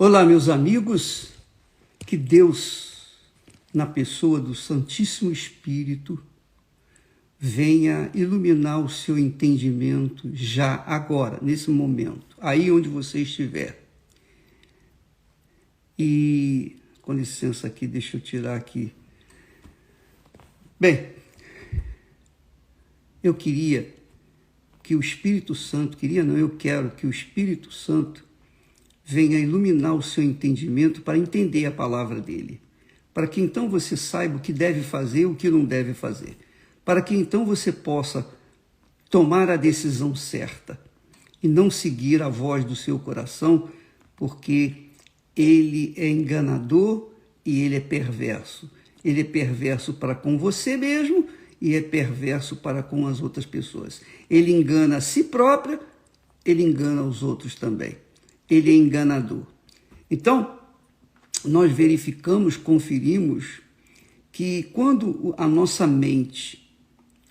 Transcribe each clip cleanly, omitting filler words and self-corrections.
Olá, meus amigos, que Deus, na pessoa do Santíssimo Espírito, venha iluminar o seu entendimento já agora, nesse momento, aí onde você estiver. E, com licença aqui, deixa eu tirar aqui. Bem, eu queria que o Espírito Santo, eu quero que o Espírito Santo venha iluminar o seu entendimento para entender a palavra dele, para que então você saiba o que deve fazer e o que não deve fazer, para que então você possa tomar a decisão certa e não seguir a voz do seu coração, porque ele é enganador e ele é perverso. Ele é perverso para com você mesmo e é perverso para com as outras pessoas. Ele engana a si próprio, ele engana os outros também. Ele é enganador. Então, nós verificamos, conferimos, que quando a nossa mente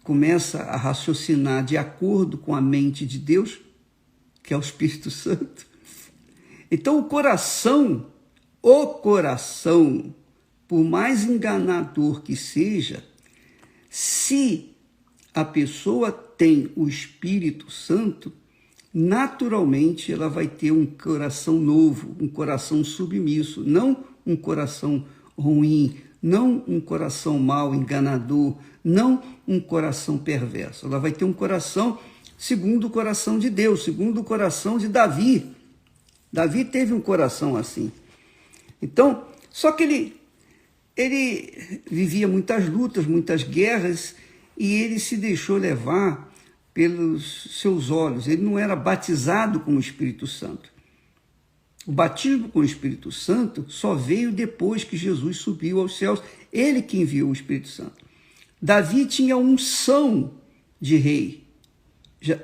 começa a raciocinar de acordo com a mente de Deus, que é o Espírito Santo, então o coração, por mais enganador que seja, se a pessoa tem o Espírito Santo, naturalmente ela vai ter um coração novo, um coração submisso, não um coração ruim, não um coração mau, enganador, não um coração perverso. Ela vai ter um coração segundo o coração de Deus, segundo o coração de Davi. Davi teve um coração assim. Então, só que ele vivia muitas lutas, muitas guerras, e ele se deixou levar pelos seus olhos. Ele não era batizado com o Espírito Santo. O batismo com o Espírito Santo só veio depois que Jesus subiu aos céus. Ele que enviou o Espírito Santo. Davi tinha unção de rei.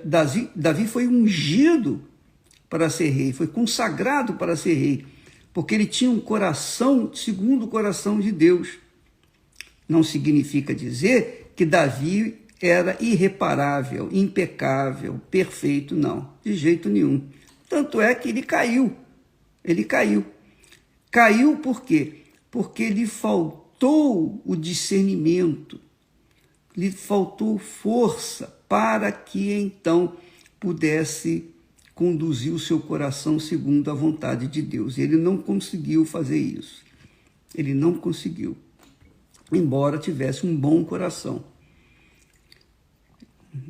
Davi foi ungido para ser rei, foi consagrado para ser rei, porque ele tinha um coração segundo o coração de Deus. Não significa dizer que Davi era irreparável, impecável, perfeito, não, de jeito nenhum. Tanto é que ele caiu. Caiu por quê? Porque lhe faltou o discernimento, lhe faltou força para que então pudesse conduzir o seu coração segundo a vontade de Deus. Ele não conseguiu fazer isso. Ele não conseguiu, embora tivesse um bom coração.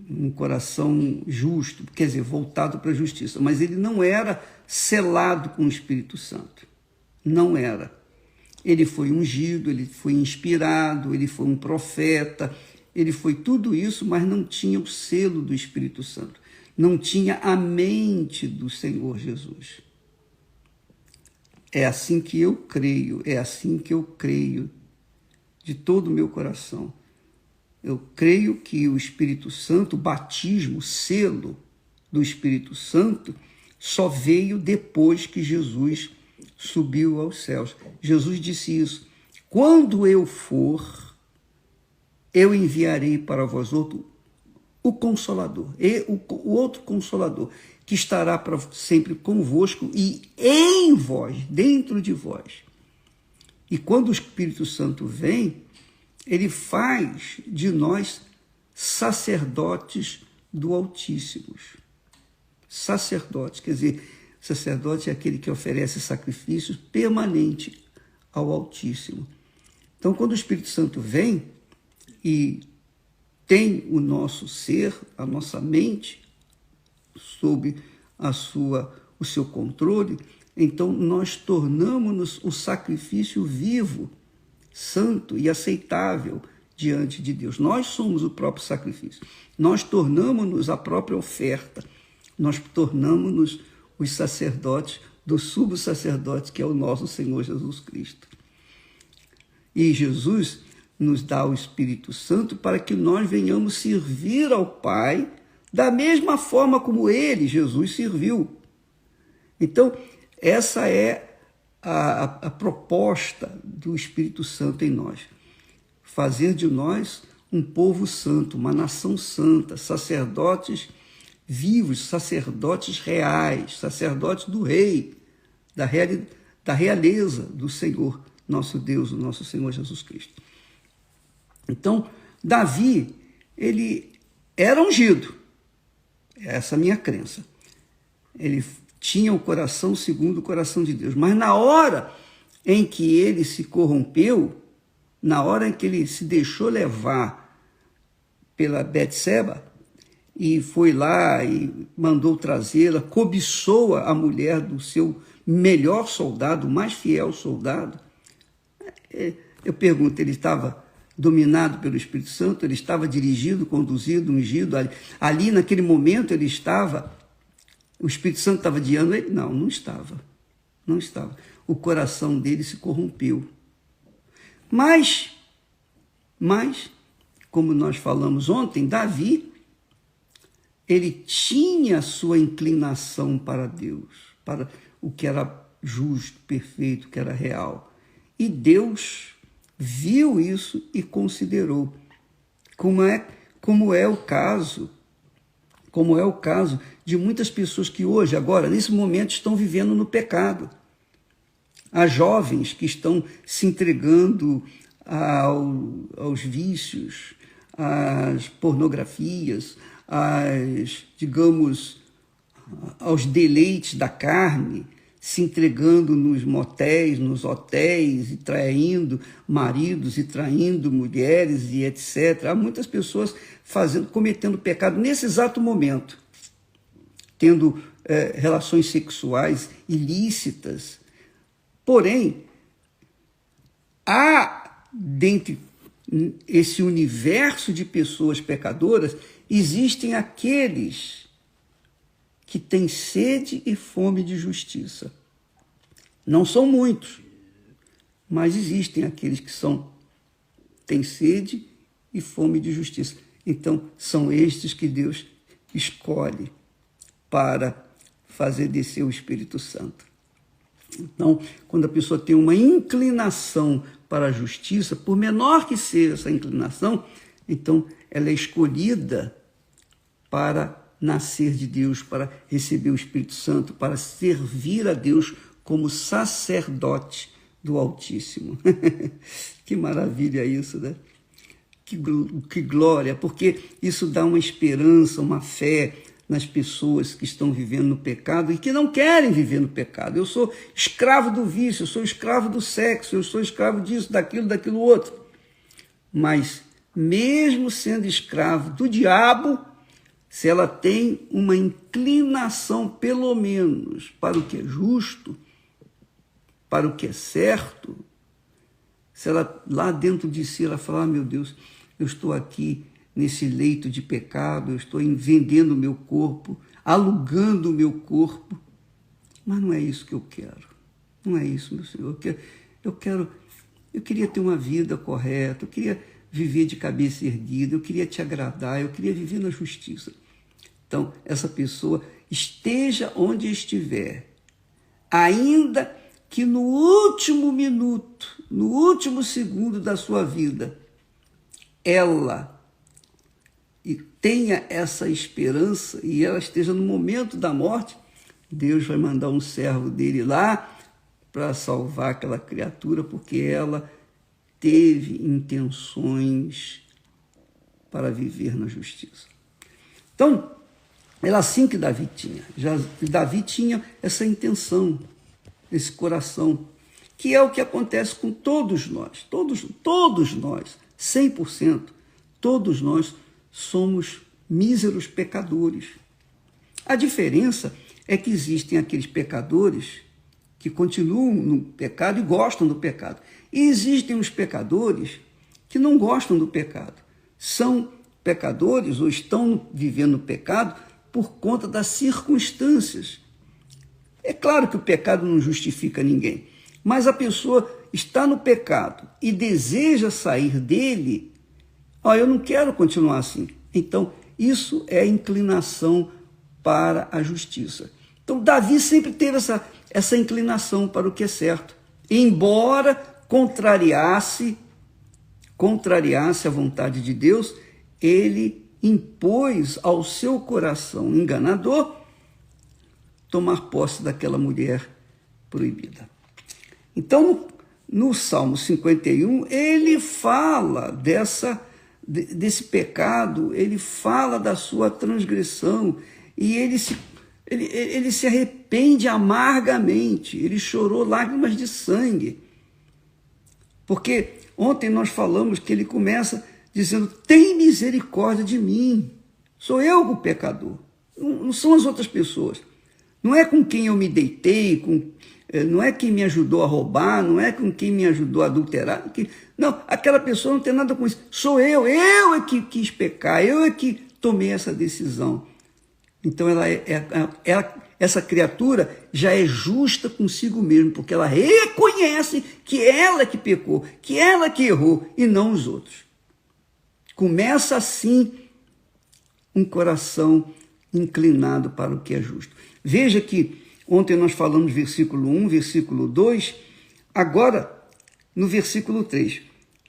Um coração justo, quer dizer, voltado para a justiça, mas ele não era selado com o Espírito Santo, não era. Ele foi ungido, ele foi inspirado, ele foi um profeta, ele foi tudo isso, mas não tinha o selo do Espírito Santo, não tinha a mente do Senhor Jesus. É assim que eu creio, de todo o meu coração. Eu creio que o Espírito Santo, o batismo, o selo do Espírito Santo, só veio depois que Jesus subiu aos céus. Jesus disse isso: quando eu for, eu enviarei para vós outro o Consolador, o outro Consolador, que estará para sempre convosco e em vós, dentro de vós. E quando o Espírito Santo vem, ele faz de nós sacerdotes do Altíssimo. Sacerdotes, quer dizer, sacerdote é aquele que oferece sacrifícios permanentes ao Altíssimo. Então, quando o Espírito Santo vem e tem o nosso ser, a nossa mente, sob o seu controle, então nós tornamos-nos o sacrifício vivo, santo e aceitável diante de Deus. Nós somos o próprio sacrifício. Nós tornamos-nos a própria oferta. Nós tornamos-nos os sacerdotes do sumo sacerdote, que é o nosso Senhor Jesus Cristo. E Jesus nos dá o Espírito Santo para que nós venhamos servir ao Pai da mesma forma como ele, Jesus, serviu. Então, essa é a proposta do Espírito Santo em nós. Fazer de nós um povo santo, uma nação santa, sacerdotes vivos, sacerdotes reais, sacerdotes do rei, da realeza do Senhor, nosso Deus, o nosso Senhor Jesus Cristo. Então, Davi, ele era ungido. Essa é a minha crença. Ele tinha o coração segundo o coração de Deus. Mas na hora em que ele se corrompeu, na hora em que ele se deixou levar pela Betseba, e foi lá e mandou trazê-la, cobiçou a mulher do seu melhor soldado, mais fiel soldado. Eu pergunto, ele estava dominado pelo Espírito Santo? Ele estava dirigido, conduzido, ungido? Ali naquele momento ele estava, o Espírito Santo estava guiando ele? Não, não estava. Não estava. O coração dele se corrompeu. Mas, como nós falamos ontem, Davi, ele tinha sua inclinação para Deus, para o que era justo, perfeito, que era real. E Deus viu isso e considerou, como é o caso de muitas pessoas que hoje, agora, nesse momento, estão vivendo no pecado. Há jovens que estão se entregando aos vícios, às pornografias, aos deleites da carne, se entregando nos motéis, nos hotéis, e traindo maridos e traindo mulheres e etc. Há muitas pessoas cometendo pecado nesse exato momento, tendo relações sexuais ilícitas. Porém, há dentro esse universo de pessoas pecadoras, existem aqueles que têm sede e fome de justiça. Não são muitos, mas existem aqueles que têm sede e fome de justiça. Então, são estes que Deus escolhe para fazer descer o Espírito Santo. Então, quando a pessoa tem uma inclinação para a justiça, por menor que seja essa inclinação, então ela é escolhida para nascer de Deus, para receber o Espírito Santo, para servir a Deus como sacerdote do Altíssimo. Que maravilha isso, né? Que glória, porque isso dá uma esperança, uma fé nas pessoas que estão vivendo no pecado e que não querem viver no pecado. Eu sou escravo do vício, eu sou escravo do sexo, eu sou escravo disso, daquilo outro. Mas, mesmo sendo escravo do diabo, se ela tem uma inclinação, pelo menos, para o que é justo, para o que é certo, se ela, lá dentro de si, ela fala, meu Deus, eu estou aqui nesse leito de pecado, eu estou vendendo o meu corpo, alugando o meu corpo, mas não é isso que eu quero. Não é isso, meu Senhor. Eu queria ter uma vida correta, eu queria viver de cabeça erguida, eu queria te agradar, eu queria viver na justiça. Então, essa pessoa, esteja onde estiver, ainda que no último minuto, no último segundo da sua vida, ela tenha essa esperança e ela esteja no momento da morte, Deus vai mandar um servo dele lá para salvar aquela criatura, porque ela teve intenções para viver na justiça. Então, era assim que Davi tinha. Davi tinha essa intenção, esse coração, que é o que acontece com todos nós, todos nós, 100%, todos nós somos míseros pecadores. A diferença é que existem aqueles pecadores que continuam no pecado e gostam do pecado. E existem os pecadores que não gostam do pecado. São pecadores ou estão vivendo o pecado por conta das circunstâncias. É claro que o pecado não justifica ninguém, mas a pessoa está no pecado e deseja sair dele. Eu não quero continuar assim. Então, isso é inclinação para a justiça. Então, Davi sempre teve essa inclinação para o que é certo. Embora contrariasse a vontade de Deus, ele impôs ao seu coração enganador tomar posse daquela mulher proibida. Então, no Salmo 51, ele fala desse pecado, ele fala da sua transgressão, e ele se arrepende amargamente, ele chorou lágrimas de sangue. Porque ontem nós falamos que ele começa dizendo: tem misericórdia de mim, sou eu o pecador, não são as outras pessoas. Não é com quem eu me deitei, não é quem me ajudou a roubar, não é com quem me ajudou a adulterar. Não, aquela pessoa não tem nada com isso. Sou eu é que quis pecar, eu é que tomei essa decisão. Então essa criatura já é justa consigo mesmo, porque ela reconhece que ela que pecou, que ela que errou, e não os outros. Começa assim um coração inclinado para o que é justo. Veja que ontem nós falamos versículo 1, versículo 2, agora no versículo 3.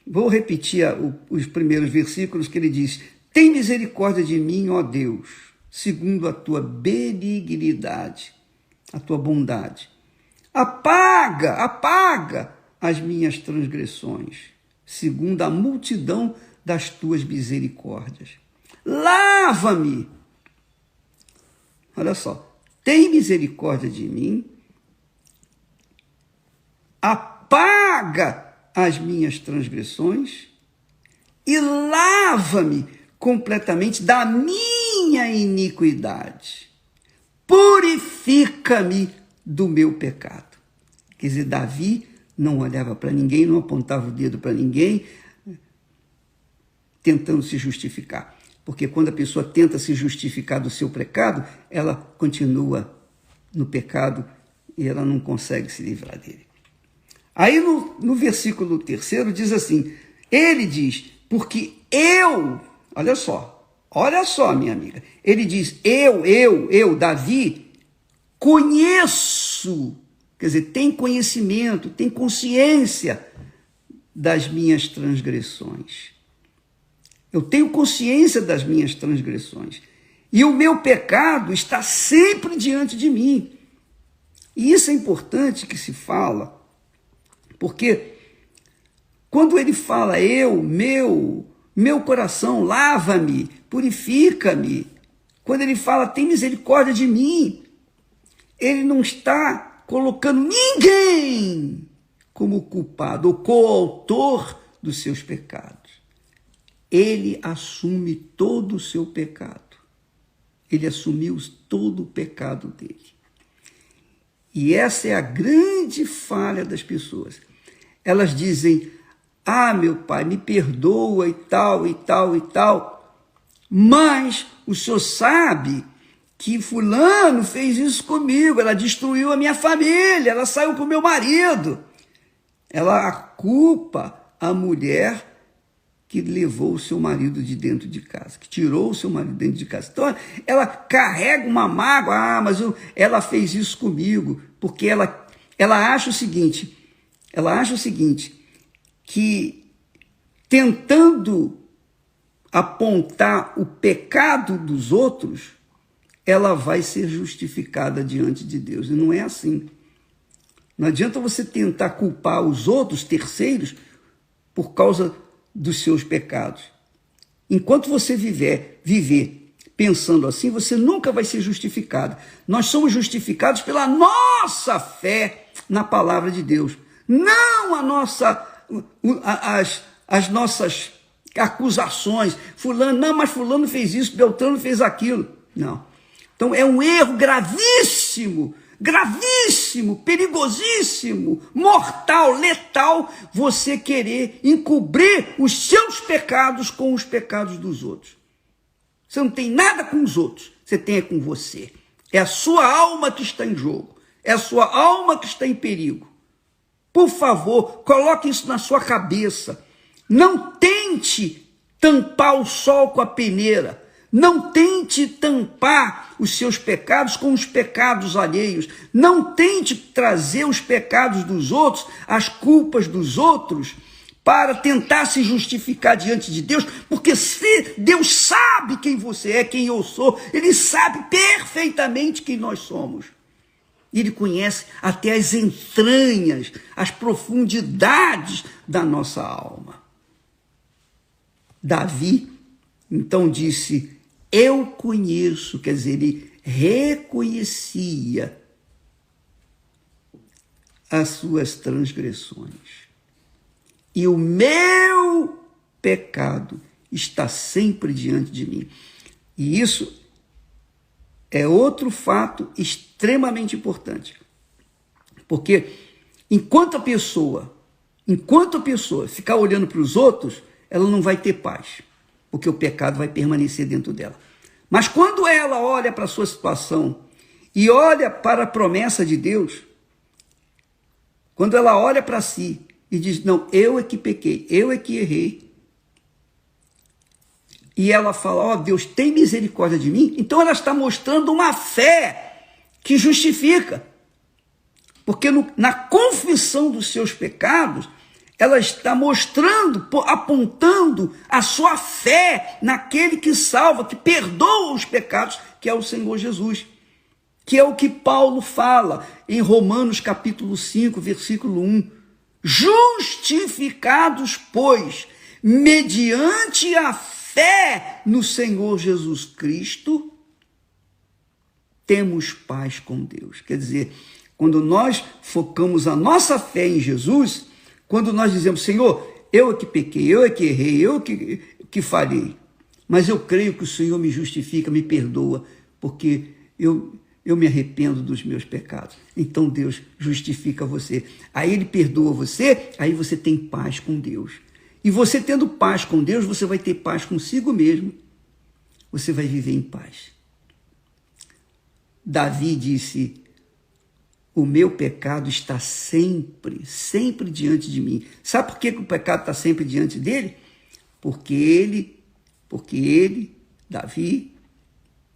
Vou repetir os primeiros versículos que ele diz: tem misericórdia de mim, ó Deus, segundo a tua benignidade, a tua bondade. Apaga as minhas transgressões, segundo a multidão das tuas misericórdias. Lava-me. Olha só. Tem misericórdia de mim. Apaga as minhas transgressões e lava-me completamente da minha iniquidade. Purifica-me do meu pecado. Quer dizer, Davi não olhava para ninguém, não apontava o dedo para ninguém, tentando se justificar. Porque quando a pessoa tenta se justificar do seu pecado, ela continua no pecado e ela não consegue se livrar dele. Aí no versículo 3 diz assim, ele diz, porque eu, olha só, minha amiga, ele diz, eu, Davi, conheço, quer dizer, tem conhecimento, tem consciência das minhas transgressões. Eu tenho consciência das minhas transgressões. E o meu pecado está sempre diante de mim. E isso é importante que se fala, porque quando ele fala meu coração, lava-me, purifica-me, quando ele fala, tem misericórdia de mim, ele não está colocando ninguém como culpado ou coautor dos seus pecados. Ele assume todo o seu pecado. Ele assumiu todo o pecado dele. E essa é a grande falha das pessoas. Elas dizem, meu pai, me perdoa e tal, mas o senhor sabe que fulano fez isso comigo, ela destruiu a minha família, ela saiu com o meu marido. Ela culpa a mulher que levou o seu marido de dentro de casa, que tirou o seu marido de dentro de casa. Então, ela carrega uma mágoa, mas ela fez isso comigo, porque ela acha o seguinte, que tentando apontar o pecado dos outros, ela vai ser justificada diante de Deus, e não é assim. Não adianta você tentar culpar os outros, terceiros, por causa dos seus pecados. Enquanto você viver pensando assim, você nunca vai ser justificado. Nós somos justificados pela nossa fé na palavra de Deus, não as nossas acusações. Mas fulano fez isso, Beltrano fez aquilo. Não. Então é um erro gravíssimo, perigosíssimo, mortal, letal, você querer encobrir os seus pecados com os pecados dos outros. Você não tem nada com os outros, você tem com você. É a sua alma que está em jogo, é a sua alma que está em perigo. Por favor, coloque isso na sua cabeça. Não tente tampar o sol com a peneira. Não tente tampar os seus pecados com os pecados alheios. Não tente trazer os pecados dos outros, as culpas dos outros, para tentar se justificar diante de Deus, porque se Deus sabe quem você é, quem eu sou, Ele sabe perfeitamente quem nós somos. Ele conhece até as entranhas, as profundidades da nossa alma. Davi, então, disse, eu conheço, quer dizer, ele reconhecia as suas transgressões. E o meu pecado está sempre diante de mim. E isso é outro fato extremamente importante. Porque enquanto a pessoa ficar olhando para os outros, ela não vai ter paz, porque o pecado vai permanecer dentro dela. Mas quando ela olha para a sua situação e olha para a promessa de Deus, quando ela olha para si e diz, não, eu é que pequei, eu é que errei, e ela fala, ó, Deus, tem misericórdia de mim, então ela está mostrando uma fé que justifica. Porque na confissão dos seus pecados, ela está mostrando, apontando a sua fé naquele que salva, que perdoa os pecados, que é o Senhor Jesus. Que é o que Paulo fala em Romanos capítulo 5, versículo 1. Justificados, pois, mediante a fé no Senhor Jesus Cristo, temos paz com Deus. Quer dizer, quando nós focamos a nossa fé em Jesus, quando nós dizemos, Senhor, eu é que pequei, eu é que errei, eu que falhei, mas eu creio que o Senhor me justifica, me perdoa, porque eu me arrependo dos meus pecados. Então Deus justifica você. Aí Ele perdoa você, aí você tem paz com Deus. E você tendo paz com Deus, você vai ter paz consigo mesmo. Você vai viver em paz. Davi disse, o meu pecado está sempre diante de mim. Sabe por que o pecado está sempre diante dele? Porque ele, Davi,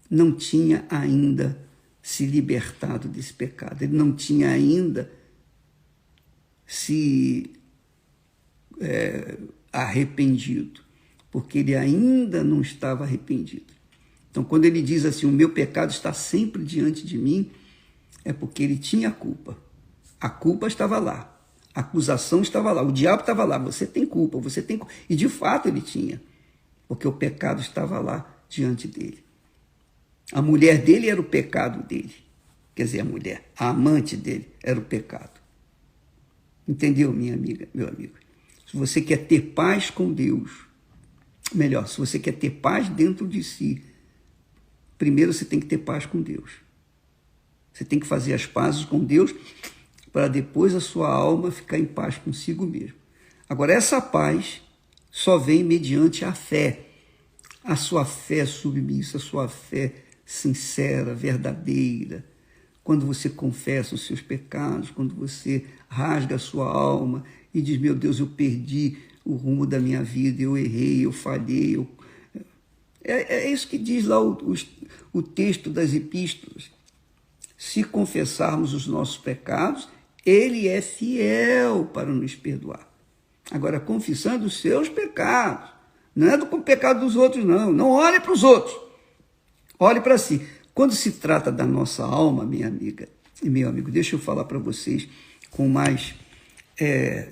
não tinha ainda se libertado desse pecado. Ele não tinha ainda se arrependido, porque ele ainda não estava arrependido. Então, quando ele diz assim, o meu pecado está sempre diante de mim, é porque ele tinha a culpa. A culpa estava lá, a acusação estava lá, o diabo estava lá, você tem culpa, você tem culpa. E de fato ele tinha, porque o pecado estava lá diante dele. A mulher dele era o pecado dele. Quer dizer, a amante dele era o pecado. Entendeu, minha amiga, meu amigo? Se você quer ter paz com Deus, melhor, se você quer ter paz dentro de si, primeiro você tem que ter paz com Deus. Você tem que fazer as pazes com Deus para depois a sua alma ficar em paz consigo mesmo. Agora, essa paz só vem mediante a fé. A sua fé submissa, a sua fé sincera, verdadeira. Quando você confessa os seus pecados, quando você rasga a sua alma e diz, meu Deus, eu perdi o rumo da minha vida, eu errei, eu falhei. É isso que diz lá o texto das epístolas. Se confessarmos os nossos pecados, Ele é fiel para nos perdoar. Agora, confessando os seus pecados, não é do pecado dos outros, não. Não olhe para os outros, olhe para si. Quando se trata da nossa alma, minha amiga e meu amigo, deixa eu falar para vocês com mais,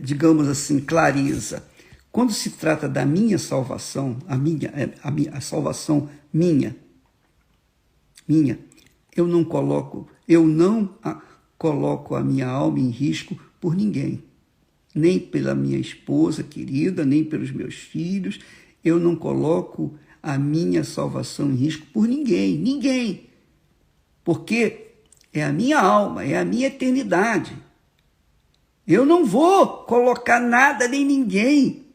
digamos assim, clareza. Quando se trata da minha salvação, a salvação minha, eu não coloco a minha alma em risco por ninguém, nem pela minha esposa querida, nem pelos meus filhos. Eu não coloco a minha salvação em risco por ninguém, porque é a minha alma, é a minha eternidade. Eu não vou colocar nada nem ninguém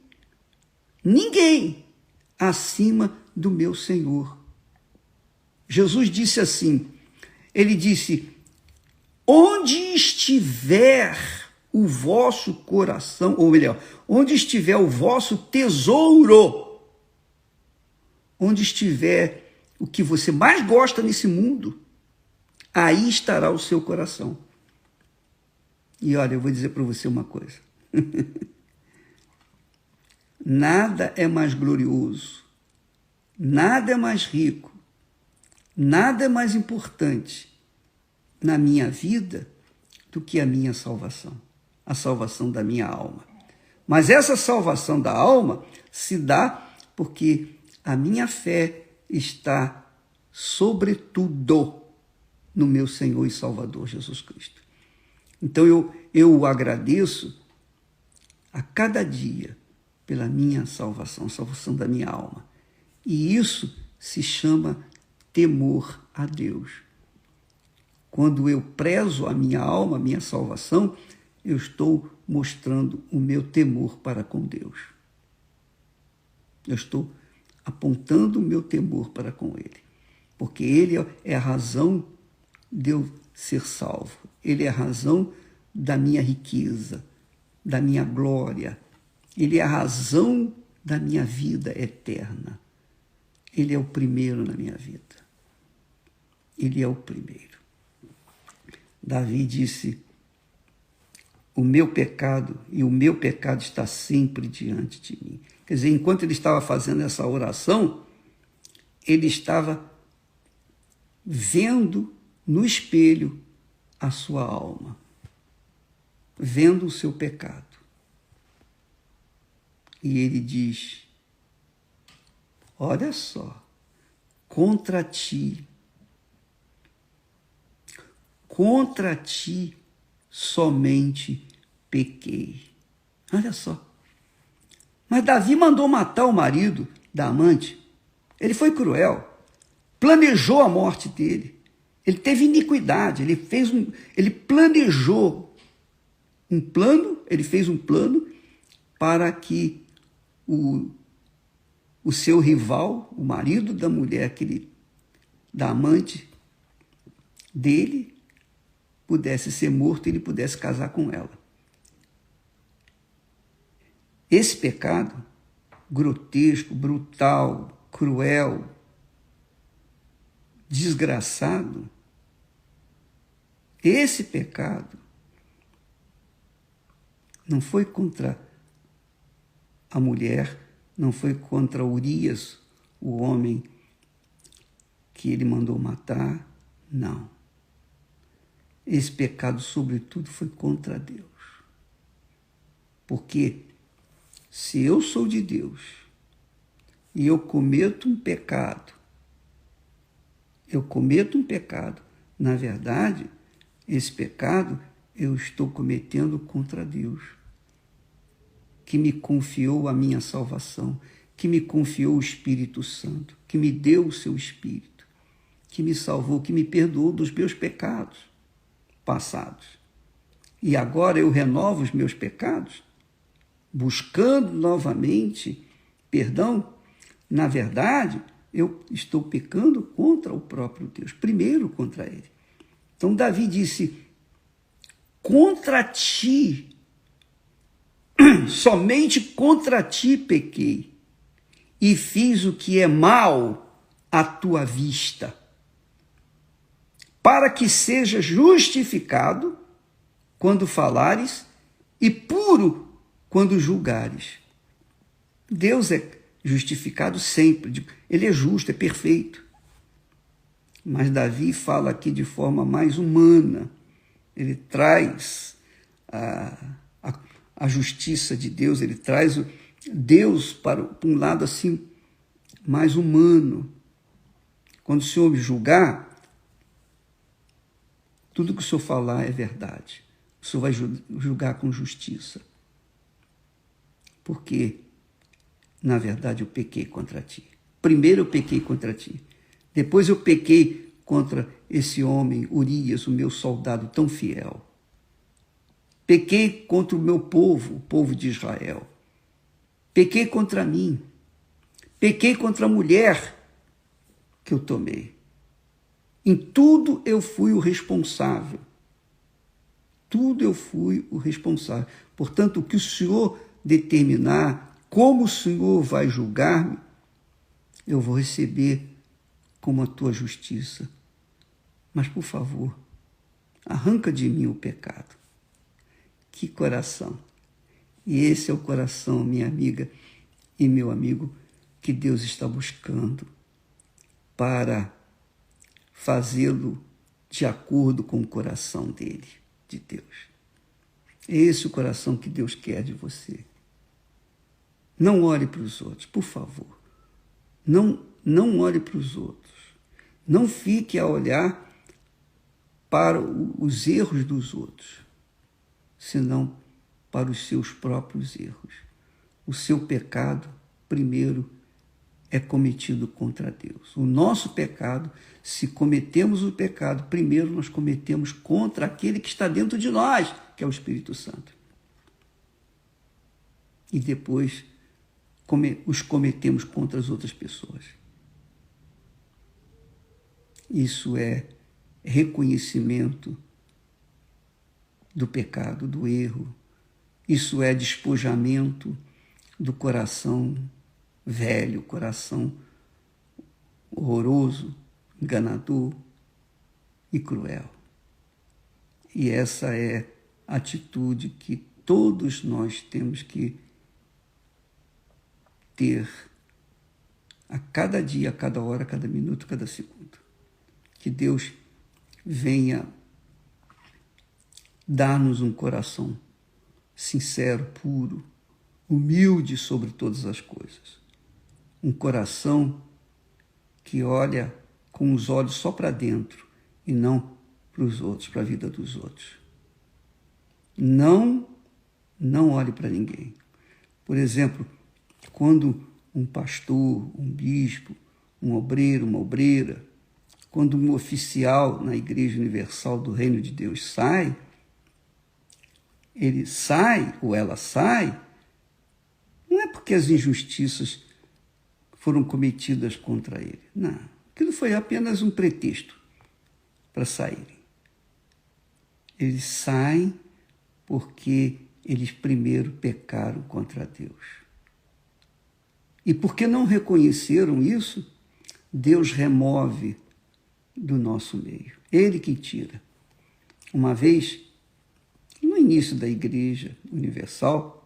acima do meu Senhor. Jesus disse assim, ele disse, onde estiver o vosso coração, ou melhor, onde estiver o vosso tesouro, onde estiver o que você mais gosta nesse mundo, aí estará o seu coração. E olha, eu vou dizer para você uma coisa. Nada é mais glorioso, nada é mais rico, nada é mais importante na minha vida do que a minha salvação, a salvação da minha alma. Mas essa salvação da alma se dá porque a minha fé está, sobretudo, no meu Senhor e Salvador Jesus Cristo. Então eu o agradeço a cada dia pela minha salvação, a salvação da minha alma. E isso se chama temor a Deus. Quando eu prezo a minha alma, a minha salvação, eu estou mostrando o meu temor para com Deus. Eu estou apontando o meu temor para com Ele. Porque Ele é a razão de eu ser salvo. Ele é a razão da minha riqueza, da minha glória. Ele é a razão da minha vida eterna. Ele é o primeiro na minha vida. Ele é o primeiro. Davi disse: o meu pecado está sempre diante de mim. Quer dizer, enquanto ele estava fazendo essa oração, ele estava vendo no espelho a sua alma, vendo o seu pecado. E ele diz: olha só, contra ti somente pequei. Olha só. Mas Davi mandou matar o marido da amante. Ele foi cruel, planejou a morte dele. Ele teve iniquidade, ele planejou um plano, ele fez um plano para que o seu rival, o marido da mulher, da amante dele, pudesse ser morto e ele pudesse casar com ela. Esse pecado grotesco, brutal, cruel, desgraçado, esse pecado não foi contra a mulher, não foi contra Urias, o homem que ele mandou matar, não. Esse pecado, sobretudo, foi contra Deus. Porque se eu sou de Deus e eu cometo um pecado, na verdade, esse pecado eu estou cometendo contra Deus, que me confiou a minha salvação, que me confiou o Espírito Santo, que me deu o seu Espírito, que me salvou, que me perdoou dos meus pecados passados. E agora eu renovo os meus pecados, buscando novamente perdão. Na verdade, eu estou pecando contra o próprio Deus, primeiro contra Ele. Então Davi disse: contra ti, somente contra ti pequei, e fiz o que é mal à tua vista, para que seja justificado quando falares e puro quando julgares. Deus é justificado sempre, ele é justo, é perfeito. Mas Davi fala aqui de forma mais humana, ele traz a justiça de Deus, ele traz Deus para um lado assim mais humano. Quando o Senhor me julgar, tudo que o Senhor falar é verdade. O Senhor vai julgar com justiça. Porque, na verdade, eu pequei contra ti. Primeiro eu pequei contra ti. Depois eu pequei contra esse homem, Urias, o meu soldado tão fiel. Pequei contra o meu povo, o povo de Israel. Pequei contra mim. Pequei contra a mulher que eu tomei. Em tudo eu fui o responsável. Tudo eu fui o responsável. Portanto, o que o Senhor determinar, como o Senhor vai julgar-me, eu vou receber como a tua justiça. Mas, por favor, arranca de mim o pecado. Que coração! E esse é o coração, minha amiga e meu amigo, que Deus está buscando para fazê-lo de acordo com o coração dele, de Deus. É esse o coração que Deus quer de você. Não olhe para os outros, por favor. Não olhe para os outros. Não fique a olhar para os erros dos outros, senão para os seus próprios erros. O seu pecado, primeiro, é cometido contra Deus. O nosso pecado, se cometemos o pecado, primeiro nós cometemos contra aquele que está dentro de nós, que é o Espírito Santo. E depois os cometemos contra as outras pessoas. Isso é reconhecimento do pecado, do erro. Isso é despojamento do coração velho, coração horroroso, enganador e cruel. E essa é a atitude que todos nós temos que ter a cada dia, a cada hora, a cada minuto, a cada segundo. Que Deus venha dar-nos um coração sincero, puro, humilde sobre todas as coisas. Um coração que olha com os olhos só para dentro e não para os outros, para a vida dos outros. Não olhe para ninguém. Por exemplo, quando um pastor, um bispo, um obreiro, uma obreira, quando um oficial na Igreja Universal do Reino de Deus sai, ele sai ou ela sai, não é porque as injustiças foram cometidas contra ele. Não, aquilo foi apenas um pretexto para saírem. Eles saem porque eles primeiro pecaram contra Deus. E porque não reconheceram isso, Deus remove do nosso meio. Ele que tira. Uma vez, no início da Igreja Universal,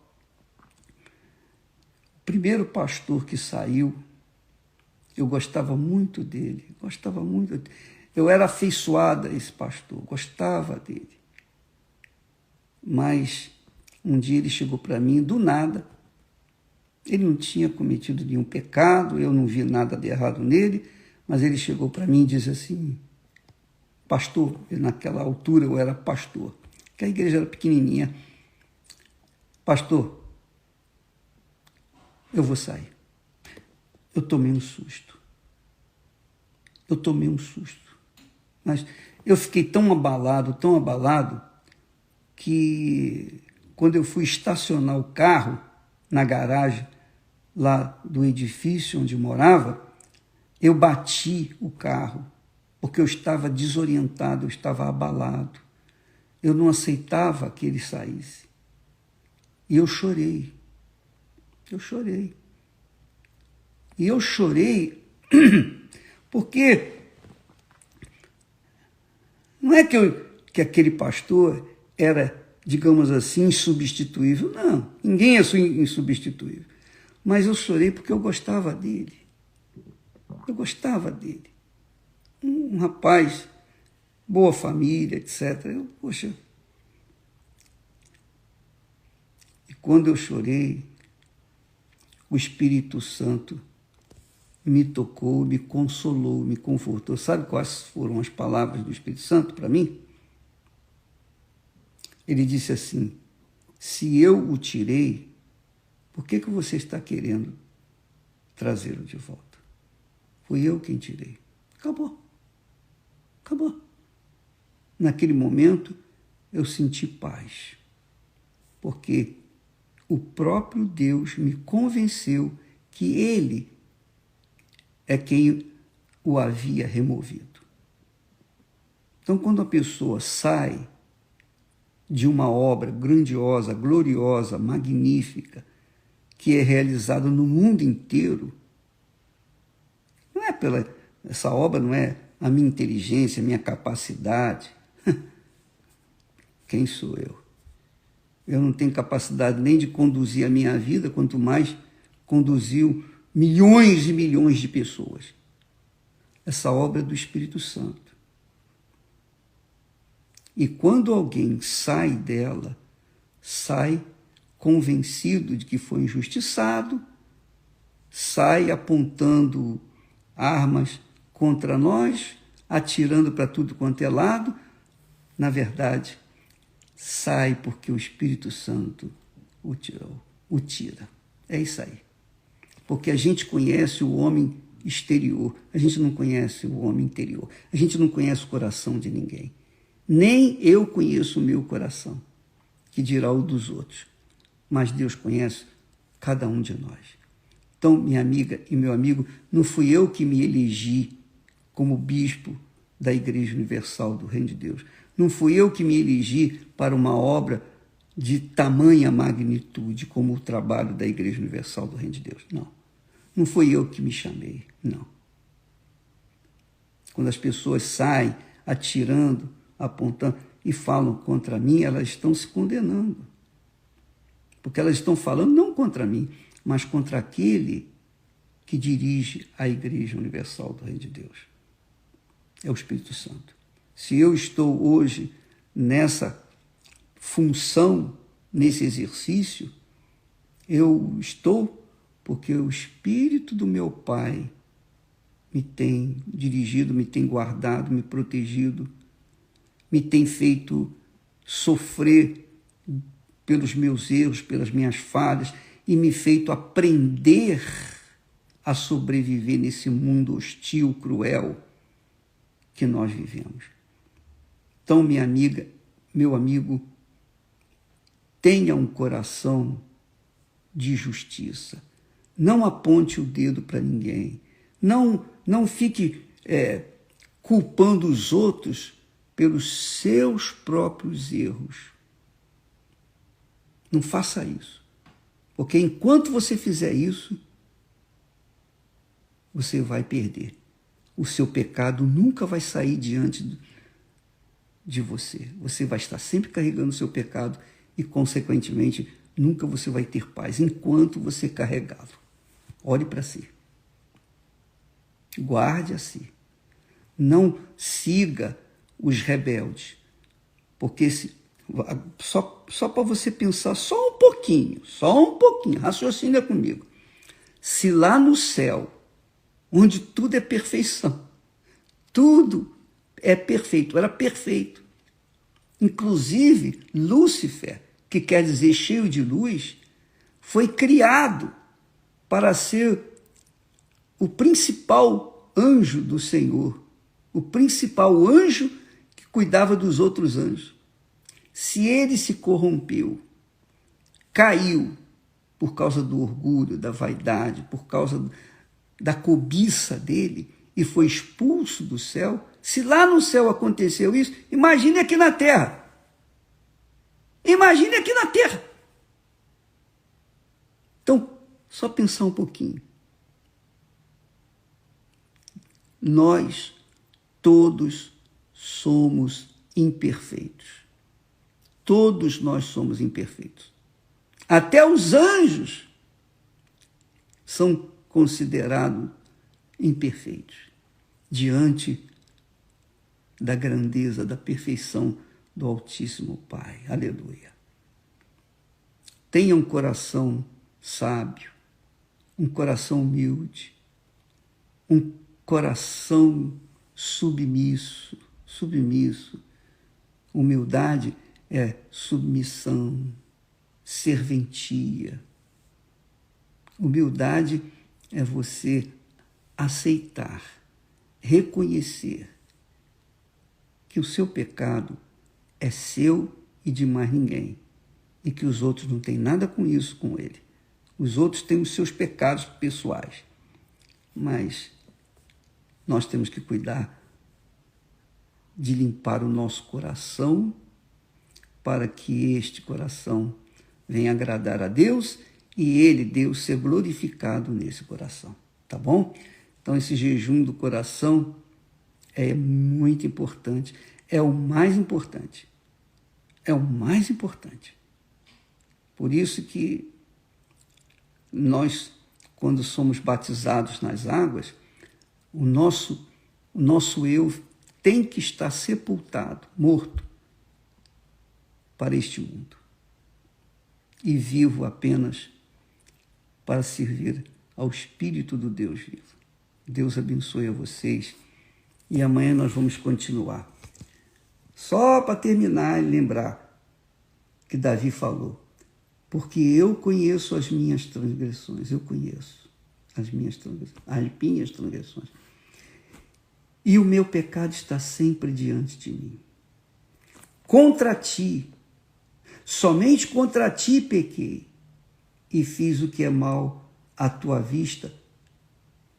o primeiro pastor que saiu, eu gostava muito dele, Eu era afeiçoada a esse pastor, gostava dele. Mas um dia ele chegou para mim, do nada. Ele não tinha cometido nenhum pecado, eu não vi nada de errado nele, mas ele chegou para mim e disse assim, pastor, naquela altura eu era pastor, que a igreja era pequenininha, pastor, eu vou sair. Eu tomei um susto. Mas eu fiquei tão abalado, que quando eu fui estacionar o carro na garagem lá do edifício onde morava, eu bati o carro, porque eu estava desorientado, eu estava abalado. Eu não aceitava que ele saísse. E eu chorei. E eu chorei porque não é que aquele pastor era, digamos assim, insubstituível. Não, ninguém é insubstituível. Mas eu chorei porque eu gostava dele. Um rapaz, boa família, etc. E quando eu chorei, o Espírito Santo me tocou, me consolou, me confortou. Sabe quais foram as palavras do Espírito Santo para mim? Ele disse assim, se eu o tirei, por que você está querendo trazê-lo de volta? Fui eu quem tirei. Acabou. Naquele momento, eu senti paz, porque o próprio Deus me convenceu que Ele é quem o havia removido. Então, quando a pessoa sai de uma obra grandiosa, gloriosa, magnífica, que é realizada no mundo inteiro, essa obra não é a minha inteligência, a minha capacidade. Quem sou eu? Eu não tenho capacidade nem de conduzir a minha vida, quanto mais conduziu milhões e milhões de pessoas. Essa obra é do Espírito Santo. E quando alguém sai dela, sai convencido de que foi injustiçado, sai apontando armas contra nós, atirando para tudo quanto é lado. Na verdade, sai porque o Espírito Santo o tira. É isso aí. Porque a gente conhece o homem exterior, a gente não conhece o homem interior. A gente não conhece o coração de ninguém. Nem eu conheço o meu coração, que dirá o dos outros. Mas Deus conhece cada um de nós. Então, minha amiga e meu amigo, não fui eu que me elegi como bispo da Igreja Universal do Reino de Deus. Não fui eu que me elegi para uma obra de tamanha magnitude como o trabalho da Igreja Universal do Reino de Deus. Não. Não fui eu que me chamei, não. Quando as pessoas saem atirando, apontando e falam contra mim, elas estão se condenando. Porque elas estão falando não contra mim, mas contra aquele que dirige a Igreja Universal do Reino de Deus. É o Espírito Santo. Se eu estou hoje nessa função, nesse exercício, eu estou porque o Espírito do meu Pai me tem dirigido, me tem guardado, me protegido, me tem feito sofrer pelos meus erros, pelas minhas falhas, e me feito aprender a sobreviver nesse mundo hostil, cruel que nós vivemos. Então, minha amiga, meu amigo, tenha um coração de justiça. Não aponte o dedo para ninguém. Não fique culpando os outros pelos seus próprios erros. Não faça isso. Porque enquanto você fizer isso, você vai perder. O seu pecado nunca vai sair diante de você. Você vai estar sempre carregando o seu pecado e, consequentemente, nunca você vai ter paz enquanto você carregá-lo. Olhe para si. Guarde a si. Não siga os rebeldes. Porque só para você pensar só um pouquinho, raciocina comigo. Se lá no céu, onde tudo é perfeição, tudo é perfeito, era perfeito. Inclusive, Lúcifer, que quer dizer cheio de luz, foi criado para ser o principal anjo do Senhor, o principal anjo que cuidava dos outros anjos. Se ele se corrompeu, caiu por causa do orgulho, da vaidade, por causa da cobiça dele e foi expulso do céu, se lá no céu aconteceu isso, imagine aqui na terra. Imagine aqui na terra. Então, só pensar um pouquinho. Nós todos somos imperfeitos. Todos nós somos imperfeitos. Até os anjos são considerados imperfeitos diante da grandeza, da perfeição do Altíssimo Pai. Aleluia. Tenha um coração sábio, um coração humilde, um coração submisso. Humildade é submissão, serventia. Humildade é você aceitar, reconhecer que o seu pecado é seu e de mais ninguém, e que os outros não têm nada com isso com ele. Os outros têm os seus pecados pessoais, mas nós temos que cuidar de limpar o nosso coração para que este coração venha agradar a Deus e ele, Deus, ser glorificado nesse coração, tá bom? Então, esse jejum do coração é muito importante, é o mais importante. É o mais importante. Por isso que nós, quando somos batizados nas águas, o nosso eu tem que estar sepultado, morto, para este mundo e vivo apenas para servir ao Espírito do Deus vivo. Deus abençoe a vocês e amanhã nós vamos continuar. Só para terminar e lembrar que Davi falou, porque eu conheço as minhas transgressões, eu conheço as minhas transgressões, e o meu pecado está sempre diante de mim. Contra ti, somente contra ti pequei, e fiz o que é mal à tua vista,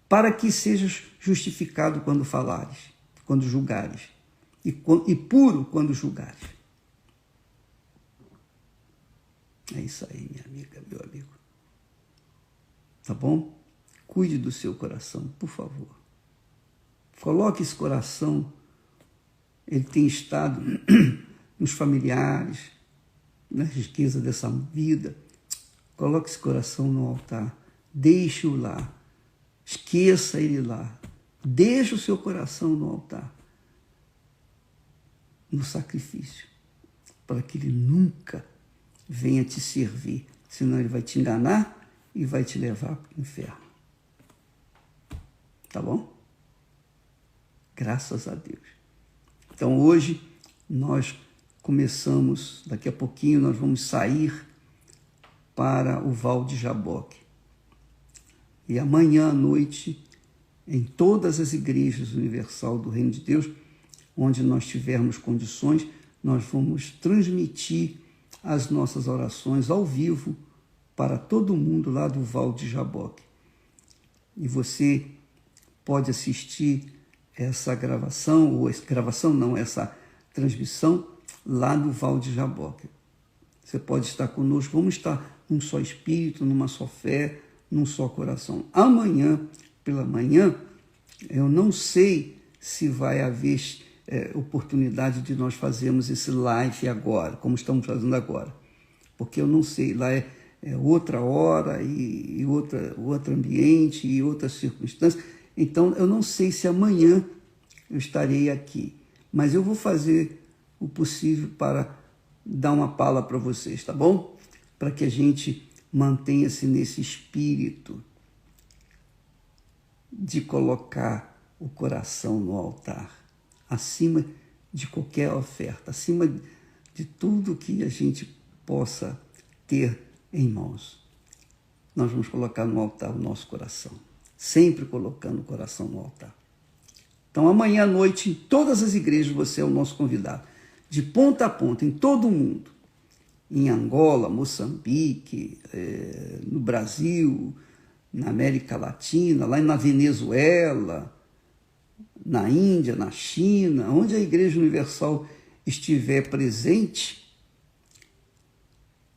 para que sejas justificado quando falares, quando julgares, e puro quando julgares. É isso aí, minha amiga, meu amigo. Tá bom? Cuide do seu coração, por favor. Coloque esse coração, ele tem estado nos familiares, na riqueza dessa vida. Coloque esse coração no altar, deixe-o lá, esqueça ele lá, deixe o seu coração no altar, no sacrifício, para que ele nunca venha te servir, senão ele vai te enganar e vai te levar para o inferno. Tá bom? Graças a Deus. Então hoje nós começamos, daqui a pouquinho nós vamos sair para o Val de Jaboque. E amanhã à noite, em todas as igrejas universal do Reino de Deus, onde nós tivermos condições, nós vamos transmitir as nossas orações ao vivo para todo mundo lá do Val de Jaboque. E você pode assistir essa gravação, essa transmissão lá no Val de Jaboque. Você pode estar conosco, vamos estar num só espírito, numa só fé, num só coração. Amanhã, pela manhã, eu não sei se vai haver oportunidade de nós fazermos esse live agora, como estamos fazendo agora, porque eu não sei, lá é outra hora e outro ambiente e outras circunstâncias, então eu não sei se amanhã eu estarei aqui, mas eu vou fazer o possível para dar uma palavra para vocês, tá bom? Para que a gente mantenha-se nesse espírito de colocar o coração no altar, acima de qualquer oferta, acima de tudo que a gente possa ter em mãos. Nós vamos colocar no altar o nosso coração, sempre colocando o coração no altar. Então, amanhã à noite, em todas as igrejas, você é o nosso convidado, de ponta a ponta, em todo o mundo, em Angola, Moçambique, no Brasil, na América Latina, lá na Venezuela, na Índia, na China, onde a Igreja Universal estiver presente,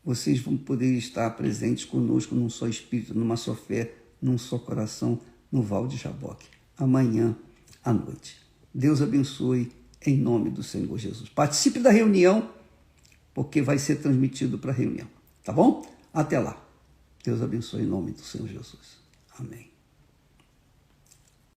vocês vão poder estar presentes conosco num só espírito, numa só fé, num só coração, no Val de Jaboque, amanhã à noite. Deus abençoe em nome do Senhor Jesus. Participe da reunião, porque vai ser transmitido para a reunião, tá bom? Até lá. Deus abençoe em nome do Senhor Jesus. Amém.